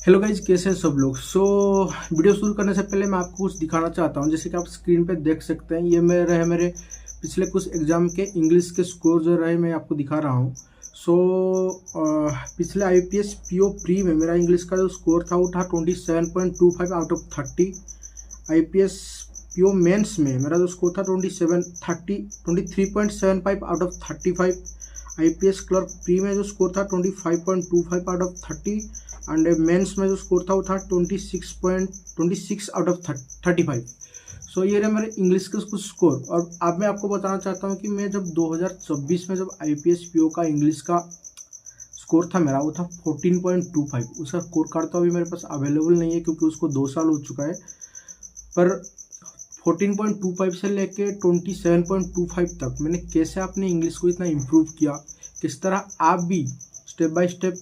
Hello guys, कैसे हैं सब लोग। वीडियो शुरू करने से पहले मैं आपको कुछ दिखाना चाहता हूं। जैसे कि आप स्क्रीन पे देख सकते हैं, ये मेरे पिछले कुछ एग्जाम के इंग्लिश के स्कोर जो रहे मैं आपको दिखा रहा हूं। पिछले आईपीएस पीओ प्री में मेरा इंग्लिश का जो स्कोर था वो था 27.25 out of 30। IBPS PO mains में मेरा जो स्कोर था 23.75 out of 35। IBPS clerk pre में जो स्कोर था 25.25 आउट ऑफ 30 एंड मेंस में जो स्कोर था वो था 26.26 आउट ऑफ 35। ये रहे मेरे इंग्लिश के कुछ स्कोर। और अब मैं आपको बताना चाहता हूँ कि मैं जब 2024 में जब आईपीएस पीओ का इंग्लिश का स्कोर था मेरा वो था 14.25। उसका स्कोर कार्ड तो अभी मेरे पास अवेलेबल नहीं है क्योंकि उसको 2 साल हो चुका है। पर 14.25 से लेके 27.25 तक मैंने कैसे अपने इंग्लिश को इतना इम्प्रूव किया, किस तरह आप भी स्टेप बाय स्टेप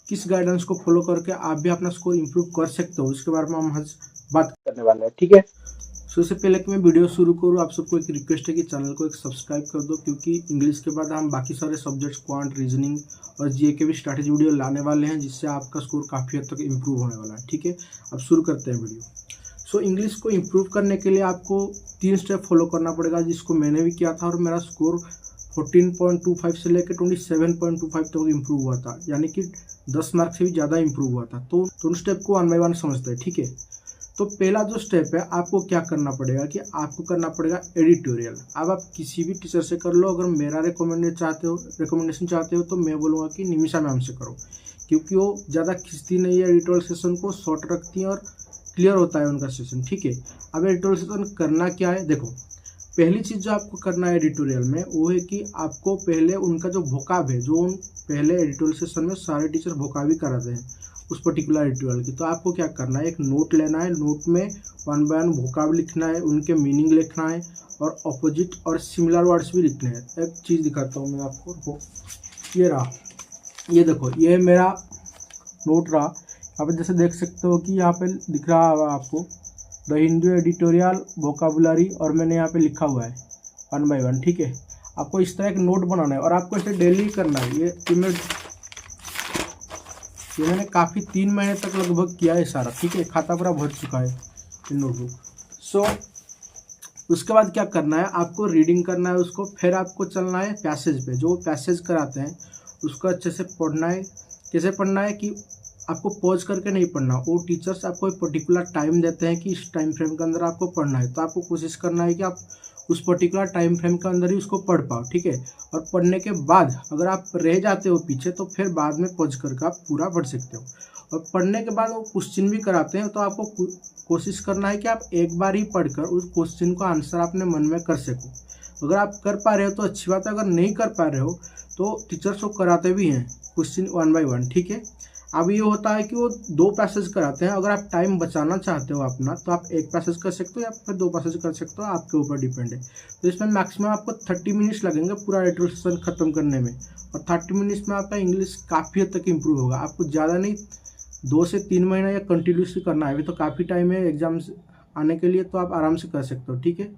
किस गाइडेंस को फॉलो करके आप भी अपना स्कोर इम्प्रूव कर सकते हो, इसके बारे में हम आज बात करने वाले हैं। ठीक है। इससे पहले कि मैं वीडियो शुरू करूँ, आप सबको एक रिक्वेस्ट है कि चैनल को एक सब्सक्राइब कर दो, क्योंकि इंग्लिश के बाद हम बाकी सारे सब्जेक्ट्स क्वांट, रीजनिंग और जीए के भी स्ट्रैटेजी वीडियो लाने वाले हैं, जिससे आपका स्कोर काफ़ी हद तक इम्प्रूव होने वाला है। ठीक है, अब शुरू करते हैं वीडियो। इंग्लिश को इम्प्रूव करने के लिए आपको 3 स्टेप फॉलो करना पड़ेगा, जिसको मैंने भी किया था और मेरा स्कोर 14.25 से लेकर 27.25 तक इम्प्रूव हुआ था, यानी कि 10 मार्क से भी ज़्यादा इम्प्रूव हुआ था। तो उन स्टेप को 1 बाय 1 समझते हैं। ठीक है, तो पहला जो स्टेप है आपको क्या करना पड़ेगा कि आपको करना पड़ेगा एडिटोरियल। अब आप किसी भी टीचर से कर लो, अगर मेरा रिकमेंडेशन चाहते हो तो मैं बोलूँगा कि निमिषा मैम से करो, क्योंकि वो ज़्यादा खींचती नहीं है, एडिटोरियल सेशन को शॉर्ट रखती हैं और क्लियर होता है उनका सेशन। ठीक है, अब एडिटोरियल सेशन करना क्या है, देखो पहली चीज़ जो आपको करना है एडिटोरियल में वो है कि आपको पहले उनका जो वोकाब है, जो पहले एडिटोरियल सेशन में सारे टीचर वोकाब ही कराते हैं उस पर्टिकुलर एडिटोरियल की, तो आपको क्या करना है, एक नोट लेना है, नोट में 1 बाय 1 वोकाब लिखना है, उनके मीनिंग लिखना है और अपोजिट और सिमिलर वर्ड्स भी लिखने हैं। एक चीज़ दिखाता हूँ मैं आपको, ये रहा, ये देखो, ये मेरा नोट रहा। यहाँ पे जैसे देख सकते हो कि यहाँ पे दिख रहा है आपको द हिंदू एडिटोरियल वोकाबुलरी, और मैंने यहाँ पे लिखा हुआ है 1 बाय 1। ठीक है, आपको इस तरह एक नोट बनाना है और आपको इसे डेली करना है। ये मैंने काफ़ी 3 महीने तक लगभग किया है सारा। ठीक है, खाता पूरा भर चुका है ये नोटबुक। उसके बाद क्या करना है, आपको रीडिंग करना है उसको, फिर आपको चलना है पैसेज पे। जो पैसेज कराते हैं उसको अच्छे से पढ़ना है। कैसे पढ़ना है कि आपको पॉज करके नहीं पढ़ना, वो टीचर्स आपको एक पर्टिकुलर टाइम देते हैं कि इस टाइम फ्रेम के अंदर आपको पढ़ना है, तो आपको कोशिश करना है कि आप उस पर्टिकुलर टाइम फ्रेम के अंदर ही उसको पढ़ पाओ। ठीक है, और पढ़ने के बाद अगर आप रह जाते हो पीछे तो फिर बाद में पॉज करके आप पूरा पढ़ सकते हो। और पढ़ने के बाद वो क्वेश्चन भी कराते हैं, तो आपको कोशिश करना है कि आप एक बार ही पढ़कर उस क्वेश्चन का आंसर अपने मन में कर सको। अगर आप कर पा रहे हो तो अच्छी बात है, अगर नहीं कर पा रहे हो तो टीचर्स को कराते भी हैं क्वेश्चन 1 बाय 1। ठीक है, अब ये होता है कि वो 2 पैसेज कराते हैं। अगर आप टाइम बचाना चाहते हो अपना तो आप 1 पैसेज कर सकते हो या फिर 2 पैसेज कर सकते हो, आपके ऊपर डिपेंड है। तो इसमें मैक्सिमम आपको 30 मिनट्स लगेंगे पूरा एडिटोरियल सेशन खत्म करने में, और 30 मिनट्स में आपका इंग्लिश काफ़ी हद तक इम्प्रूव होगा। आपको ज़्यादा नहीं, 2 से 3 महीना या कंटिन्यूसली करना है। अभी तो काफ़ी टाइम है एग्जाम्स आने के लिए, तो आप आराम से कर सकते हो। ठीक है,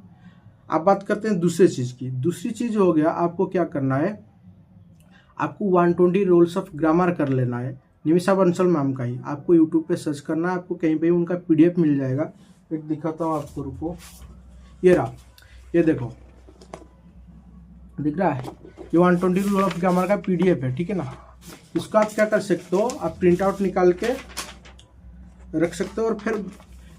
अब बात करते हैं दूसरी चीज़ की। दूसरी चीज़ हो गया, आपको क्या करना है, आपको 120 रूल्स ऑफ ग्रामर कर लेना है, निमिषा बंसल मैम का ही। आपको यूट्यूब पे सर्च करना है, आपको कहीं पे उनका पीडीएफ मिल जाएगा। एक दिखाता हूँ आपको, रुको, ये रहा, ये देखो, दिख रहा है, ये 120 रूल ऑफ ग्रामर का पीडीएफ है। ठीक है ना, इसको आप क्या कर सकते हो, आप प्रिंट आउट निकाल के रख सकते हो, और फिर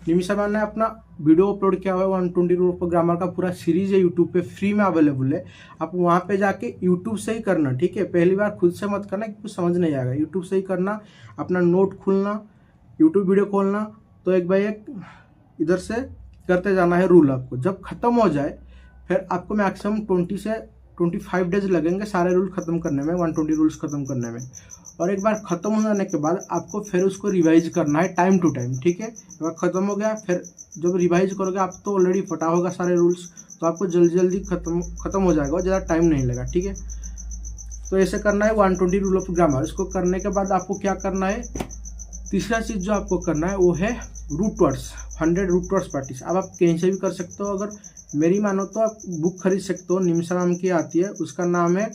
निमिषा मैम ने अपना वीडियो अपलोड किया हुआ है 120 रूल ऑफ ग्रामर का पूरा सीरीज है, यूट्यूब पे फ्री में अवेलेबल है। आप वहाँ पे जाके यूट्यूब से ही करना। ठीक है, पहली बार खुद से मत करना, कुछ समझ नहीं आएगा, यूट्यूब से ही करना। अपना नोट खोलना, यूट्यूब वीडियो खोलना, तो एक बाय एक इधर से करते जाना है रूल। आपको जब खत्म हो जाए फिर आपको मैक्सिमम 20 से 25 डेज लगेंगे सारे रूल खत्म करने में, 120 रूल्स खत्म करने में। और एक बार ख़त्म हो जाने के बाद आपको फिर उसको रिवाइज करना है टाइम टू टाइम। ठीक है, एक बार ख़त्म हो गया, फिर जब रिवाइज करोगे आप तो ऑलरेडी पता होगा सारे रूल्स, तो आपको जल्दी जल्दी खत्म हो जाएगा, ज़्यादा टाइम नहीं लगा। ठीक है, तो ऐसे करना है 120 रूल ऑफ ग्रामर। इसको करने के बाद आपको क्या करना है, तीसरा चीज़ जो आपको करना है वो है root words, 100 root words practice. अब आप कहीं से भी कर सकते हो, अगर मेरी मानो तो आप बुक खरीद सकते हो, निमिषा मैम की आती है, उसका नाम है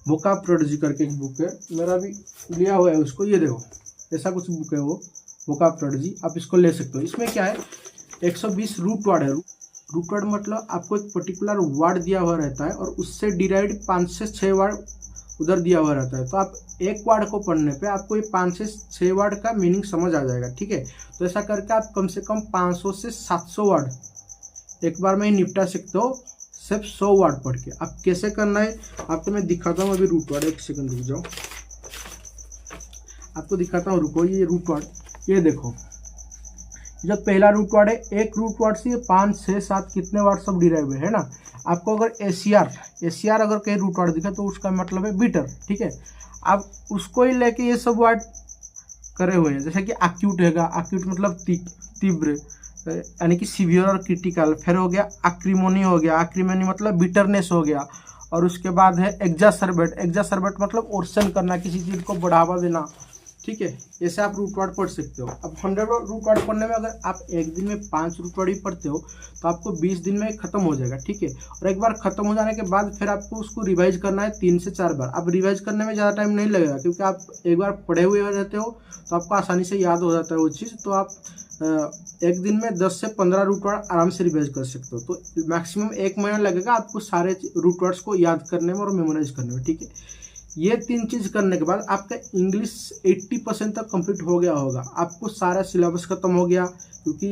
वोकाब प्रोडिजी करके एक बुक है, मेरा भी लिया हुआ है उसको। ये देखो, ऐसा कुछ बुक है वो, वोकैब स्ट्रेटजी आप इसको ले सकते हो। इसमें क्या है 120 रूट वर्ड है। रूट वर्ड मतलब आपको एक पर्टिकुलर वर्ड दिया हुआ रहता है और उससे डिराइव्ड 5 से 6 वर्ड उधर दिया हुआ रहता है। तो आप एक वर्ड को पढ़ने पे आपको ये 5 से 6 वर्ड का मीनिंग समझ आ जाएगा, ठीक है। तो ऐसा करके आप कम से कम 500 से 700 वर्ड एक बार में ही निपटा सकते हो, सिर्फ 100 वर्ड पढ़ के। अब कैसे करना है आपको मैं दिखाता हूँ। अभी रूट वर्ड, एक सेकंड रुक जाओ, आपको दिखाता हूँ, रुको। ये रूट वर्ड, ये देखो, जो पहला रूट वर्ड है, एक रूट वर्ड से 5 6 7 कितने वर्ड सब डिराइव है ना। आपको अगर एसीआर अगर कहीं रूट वर्ड दिखा तो उसका मतलब है बीटर, ठीक है। आप उसको ही लेके ये सब वर्ड करे हुए हैं, जैसे कि एक्यूट हैगा, एक्यूट मतलब तीव्र, यानी कि सीवियर और क्रिटिकल। फिर हो गया एक्रीमोनी, हो गया एक्रीमोनी मतलब बिटरनेस हो गया। और उसके बाद है एग्जासर्बेट मतलब ओर्सन करना, किसी चीज़ को बढ़ावा देना, ठीक है। ऐसे आप रूट वर्ड पढ़ सकते हो। अब 100 रूट वर्ड पढ़ने में अगर आप एक दिन में 5 रूट वर्ड ही पढ़ते हो तो आपको 20 दिन में खत्म हो जाएगा, ठीक है। और एक बार खत्म हो जाने के बाद फिर आपको उसको रिवाइज करना है 3 से 4 बार। अब रिवाइज करने में ज़्यादा टाइम नहीं लगेगा क्योंकि आप एक बार पढ़े हुए हो जाते हो तो आपको आसानी से याद हो जाता है वो चीज़। तो आप एक दिन में 10 से 15 रूट वर्ड आराम से रिवाइज कर सकते हो। तो मैक्सिमम 1 महीना लगेगा आपको सारे रूट वर्ड्स को याद करने में और मेमोराइज करने में, ठीक है। ये 3 चीज़ करने के बाद आपका इंग्लिश 80% तक कंप्लीट हो गया होगा। आपको सारा सिलेबस खत्म हो गया, क्योंकि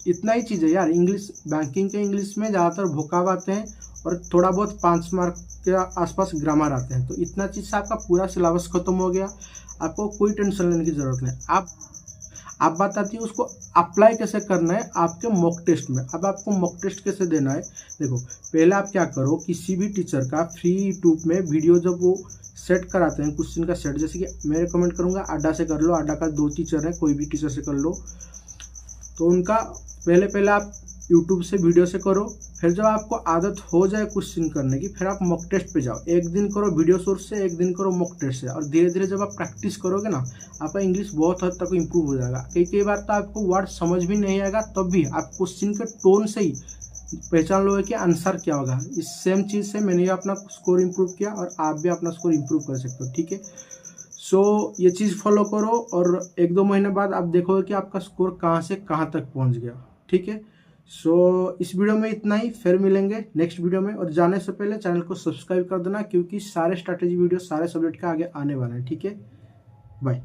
इतना ही चीज़ है यार। इंग्लिश, बैंकिंग के इंग्लिश में ज़्यादातर वोकैब आते हैं और थोड़ा बहुत 5 मार्क के आसपास ग्रामर आते हैं। तो इतना चीज़ से आपका पूरा सिलेबस खत्म हो गया, आपको कोई टेंशन लेने की ज़रूरत नहीं। आप बात आती है उसको अप्लाई कैसे करना है आपके मॉक टेस्ट में। अब आपको मॉक टेस्ट कैसे देना है, देखो पहले आप क्या करो, किसी भी टीचर का फ्री यूट्यूब में वीडियो जब वो सेट कराते हैं क्वेश्चन का सेट, जैसे कि मैं रिकमेंड करूंगा अड्डा से कर लो, अड्डा का 2 टीचर है, कोई भी टीचर से कर लो। तो उनका पहले आप यूट्यूब से वीडियो से करो, फिर जब आपको आदत हो जाए क्वेश्चन करने की, फिर आप मॉक टेस्ट पे जाओ। एक दिन करो वीडियो सोर्स से, एक दिन करो मॉक टेस्ट से, और धीरे धीरे जब आप प्रैक्टिस करोगे ना, आपका इंग्लिश बहुत हद तक इम्प्रूव हो जाएगा। कई बार तो आपको वर्ड समझ भी नहीं आएगा, तब भी आप क्वेश्चन के टोन से ही पहचान लोगे कि आंसर क्या होगा। इस सेम चीज़ से मैंने अपना स्कोर इम्प्रूव किया और आप भी अपना स्कोर इम्प्रूव कर सकते हो, ठीक है। सो ये चीज़ फॉलो करो और 1-2 महीने बाद आप देखोगे कि आपका स्कोर कहाँ से कहाँ तक पहुँच गया, ठीक है। सो इस वीडियो में इतना ही, फिर मिलेंगे नेक्स्ट वीडियो में। और जाने से पहले चैनल को सब्सक्राइब कर देना, क्योंकि सारे स्ट्रैटेजी वीडियो सारे सब्जेक्ट का आगे आने वाले हैं, ठीक है। बाय।